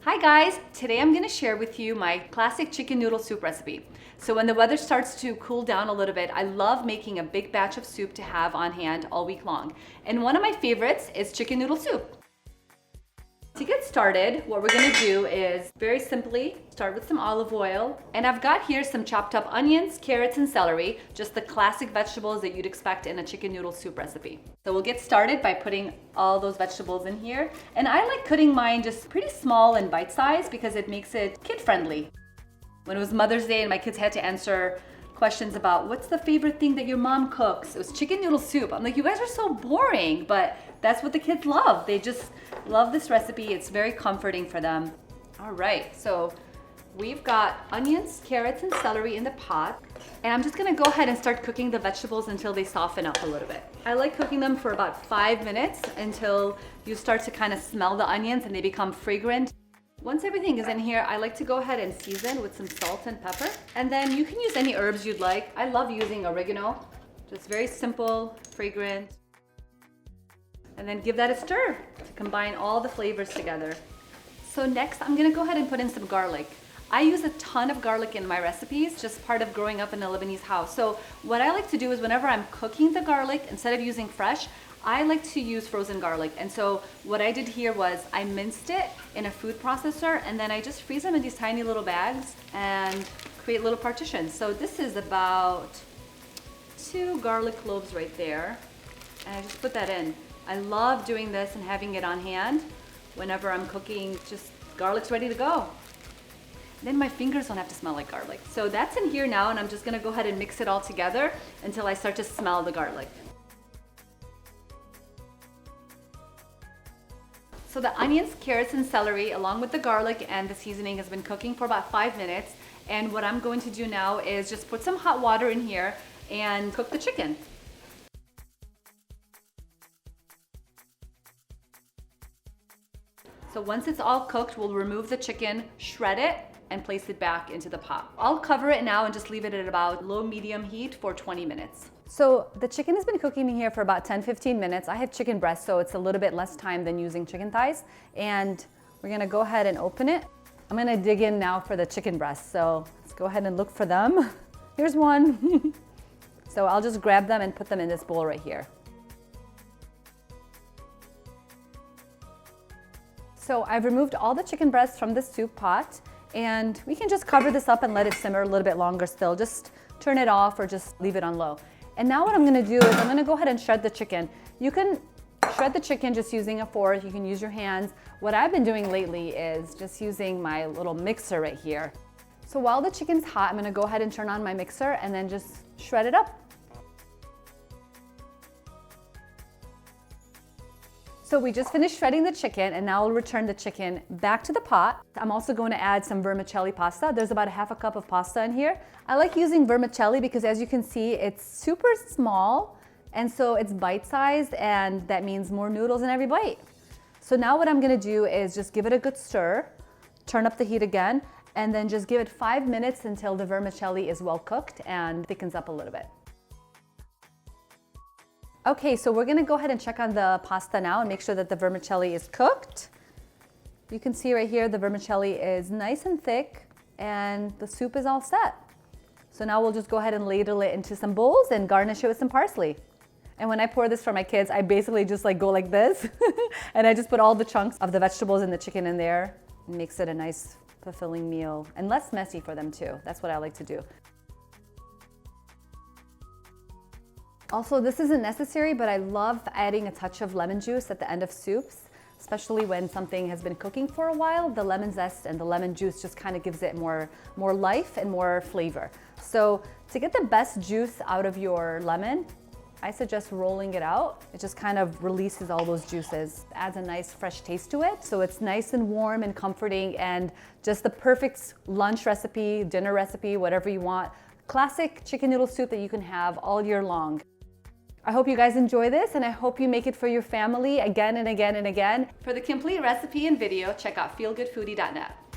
Hi guys, today I'm going to share with you my classic chicken noodle soup recipe. So when the weather starts to cool down a little bit, I love making a big batch of soup to have on hand all week long. And one of my favorites is chicken noodle soup. To get started, what we're going to do is very simply start with some olive oil. And I've got here some chopped up onions, carrots, and celery, just the classic vegetables that you'd expect in a chicken noodle soup recipe. So we'll get started by putting all those vegetables in here. And I like cutting mine just pretty small and bite-sized because it makes it kid-friendly. When it was Mother's Day and my kids had to answer questions about what's the favorite thing that your mom cooks, it was chicken noodle soup. I'm like, you guys are so boring, but that's what the kids love. They just love this recipe. It's very comforting for them. All right, so we've got onions, carrots, and celery in the pot. And I'm just gonna go ahead and start cooking the vegetables until they soften up a little bit. I like cooking them for about 5 minutes until you start to kind of smell the onions and they become fragrant. Once everything is in here, I like to go ahead and season with some salt and pepper. And then you can use any herbs you'd like. I love using oregano. Just very simple, fragrant. And then give that a stir to combine all the flavors together. So next, I'm gonna go ahead and put in some garlic. I use a ton of garlic in my recipes, just part of growing up in a Lebanese house. So what I like to do is whenever I'm cooking the garlic, instead of using fresh, I like to use frozen garlic. And so what I did here was I minced it in a food processor and then I just freeze them in these tiny little bags and create little partitions. So this is about 2 garlic cloves right there. And I just put that in. I love doing this and having it on hand whenever I'm cooking, just garlic's ready to go. Then my fingers don't have to smell like garlic. So that's in here now and I'm just gonna go ahead and mix it all together until I start to smell the garlic. So the onions, carrots, and celery along with the garlic and the seasoning has been cooking for about 5 minutes. And what I'm going to do now is just put some hot water in here and cook the chicken. So once it's all cooked, we'll remove the chicken, shred it, and place it back into the pot. I'll cover it now and just leave it at about low-medium heat for 20 minutes. So the chicken has been cooking in here for about 10-15 minutes. I have chicken breast, so it's a little bit less time than using chicken thighs. And we're gonna go ahead and open it. I'm gonna dig in now for the chicken breast. So let's go ahead and look for them. Here's one. So I'll just grab them and put them in this bowl right here. So I've removed all the chicken breasts from the soup pot and we can just cover this up and let it simmer a little bit longer still. Just turn it off or just leave it on low. And now what I'm gonna do is I'm gonna go ahead and shred the chicken. You can shred the chicken just using a fork, you can use your hands. What I've been doing lately is just using my little mixer right here. So while the chicken's hot, I'm gonna go ahead and turn on my mixer and then just shred it up. So we just finished shredding the chicken and now I'll return the chicken back to the pot. I'm also going to add some vermicelli pasta. There's about 1/2 cup of pasta in here. I like using vermicelli because as you can see, it's super small and so it's bite-sized and that means more noodles in every bite. So now what I'm gonna do is just give it a good stir, turn up the heat again, and then just give it 5 minutes until the vermicelli is well cooked and thickens up a little bit. Okay, so we're gonna go ahead and check on the pasta now and make sure that the vermicelli is cooked. You can see right here the vermicelli is nice and thick and the soup is all set. So now we'll just go ahead and ladle it into some bowls and garnish it with some parsley. And when I pour this for my kids, I basically just like go like this and I just put all the chunks of the vegetables and the chicken in there. It makes it a nice fulfilling meal and less messy for them too. That's what I like to do. Also, this isn't necessary, but I love adding a touch of lemon juice at the end of soups, especially when something has been cooking for a while. The lemon zest and the lemon juice just kind of gives it more life and more flavor. So to get the best juice out of your lemon, I suggest rolling it out. It just kind of releases all those juices, adds a nice fresh taste to it. So it's nice and warm and comforting and just the perfect lunch recipe, dinner recipe, whatever you want. Classic chicken noodle soup that you can have all year long. I hope you guys enjoy this and I hope you make it for your family again and again and again. For the complete recipe and video, check out feelgoodfoodie.net.